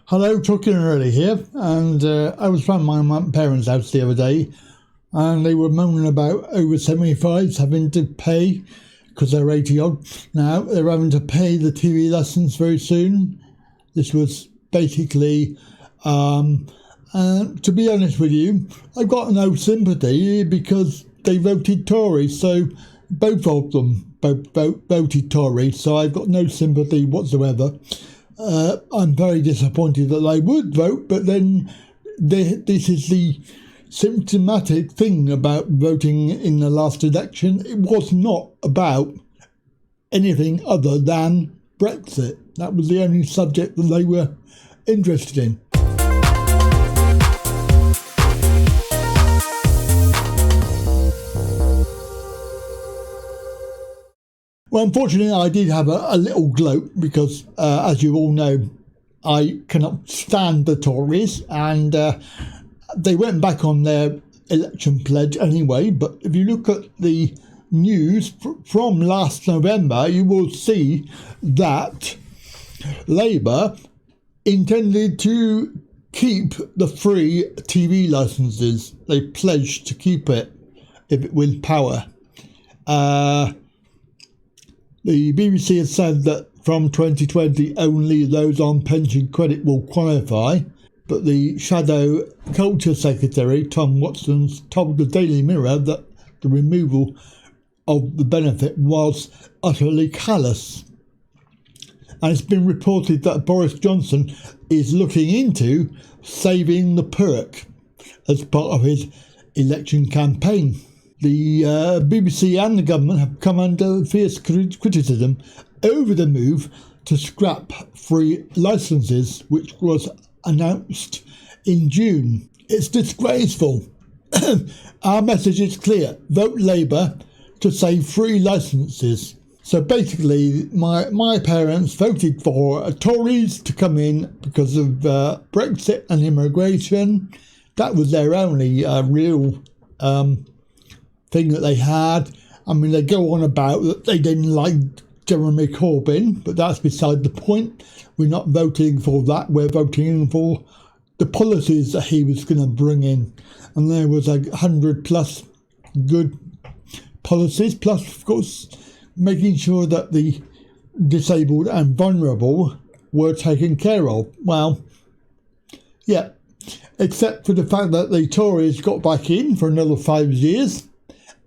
Hello, Talkin early here, and I was around my parents' house the other day, and they were moaning about over 75s having to pay, because they're 80 odd now, they're having to pay the TV lessons very soon. This was basically, to be honest with you, I've got no sympathy because they voted Tories, so both of them voted Tories, so I've got no sympathy whatsoever. I'm very disappointed that they would vote, but then this is the symptomatic thing about voting in the last election. It was not about anything other than Brexit. That was the only subject that they were interested in. Well, unfortunately, I did have a little gloat because, as you all know, I cannot stand the Tories, and they went back on their election pledge anyway. But if you look at the news from last November, you will see that Labour intended to keep the free TV licences. They pledged to keep it if it wins power. The BBC has said that from 2020 only those on pension credit will qualify, but the Shadow Culture Secretary, Tom Watson, told the Daily Mirror that the removal of the benefit was utterly callous. And it's been reported that Boris Johnson is looking into saving the perk as part of his election campaign. The BBC and the government have come under fierce criticism over the move to scrap free licences, which was announced in June. It's disgraceful. Our message is clear. Vote Labour to save free licences. So basically, my parents voted for Tories to come in because of Brexit and immigration. That was their only real thing that they had. I mean, they go on about that they didn't like Jeremy Corbyn, but that's beside the point. We're not voting for that. We're voting for the policies that he was going to bring in. And there was 100 plus good policies, plus, of course, making sure that the disabled and vulnerable were taken care of. Well, yeah, except for the fact that the Tories got back in for another 5 years.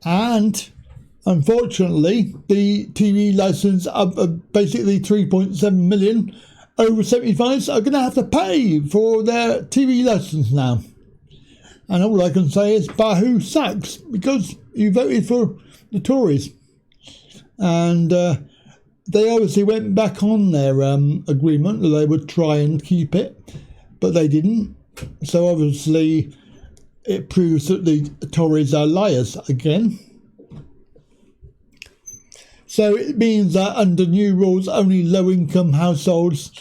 And unfortunately, the TV licence of basically 3.7 million over 75s are going to have to pay for their TV licence now. And all I can say is Bahoo sucks, because you voted for the Tories. And they obviously went back on their agreement that they would try and keep it, but they didn't. So obviously it proves that the Tories are liars again. So it means that under new rules, only low-income households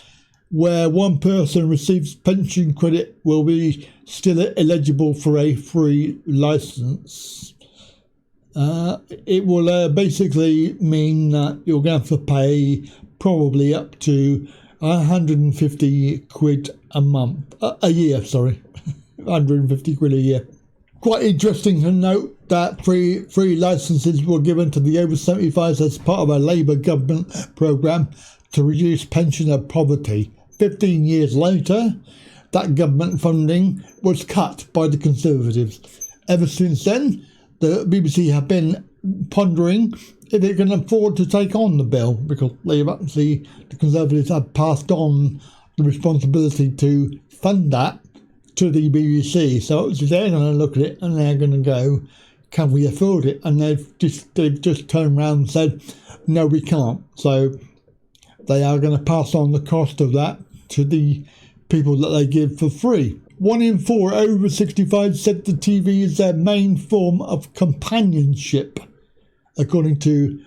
where one person receives pension credit will be still eligible for a free licence. It will basically mean that you're going to have to pay probably up to 150 quid a month, a year, sorry. 150 quid a year. Quite interesting to note that free licences were given to the over 75s as part of a Labour government programme to reduce pensioner poverty. 15 years later, that government funding was cut by the Conservatives. Ever since then, the BBC have been pondering if it can afford to take on the bill, because the Conservatives have passed on the responsibility to fund that to the BBC. So they're going to look at it and they're going to go, can we afford it? And they've just turned around and said, no, we can't. So they are going to pass on the cost of that to the people that they give for free. 1 in 4 over 65 said the TV is their main form of companionship, according to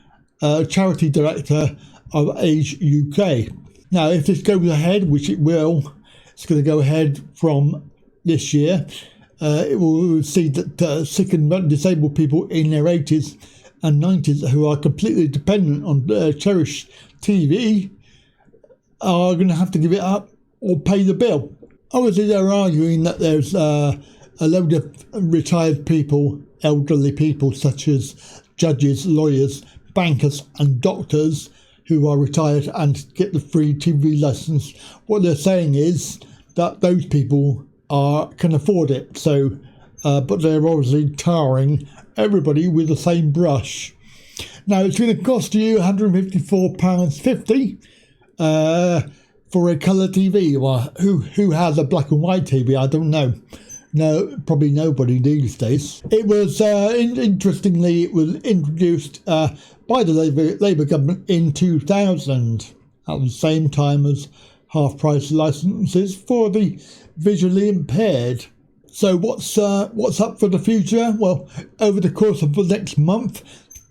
charity director of Age UK. Now, if this goes ahead, which it will, it's going to go ahead from this year. It will see that sick and disabled people in their 80s and 90s who are completely dependent on cherished TV are going to have to give it up or pay the bill. Obviously, they're arguing that there's a load of retired people, elderly people such as judges, lawyers, bankers and doctors who are retired and get the free TV licence. What they're saying is that those people can afford it, so but they're obviously tarring everybody with the same brush. Now, it's going to cost you £154.50 for a colour TV. Well, who has a black and white TV? I don't know. No, probably nobody these days. It was, interestingly, it was introduced by the Labour government in 2000, at the same time as half-price licences for the visually impaired. So what's up for the future? Well, over the course of the next month,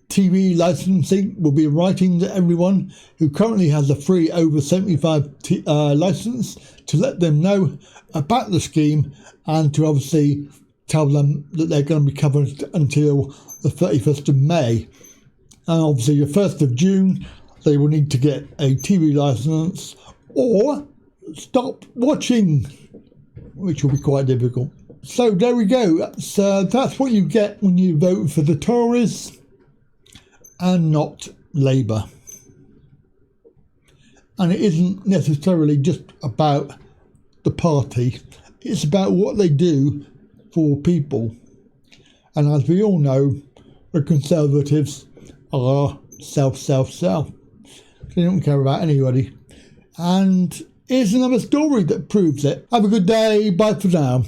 TV licensing will be writing to everyone who currently has a free over 75 licence to let them know about the scheme and to obviously tell them that they're going to be covered until the 31st of May. And obviously the 1st of June they will need to get a TV licence or stop watching, which will be quite difficult. So there we go. That's what you get when you vote for the Tories and not Labour. And it isn't necessarily just about the party, it's about what they do for people. And as we all know, the Conservatives are self. They don't care about anybody. And here's another story that proves it. Have a good day. Bye for now.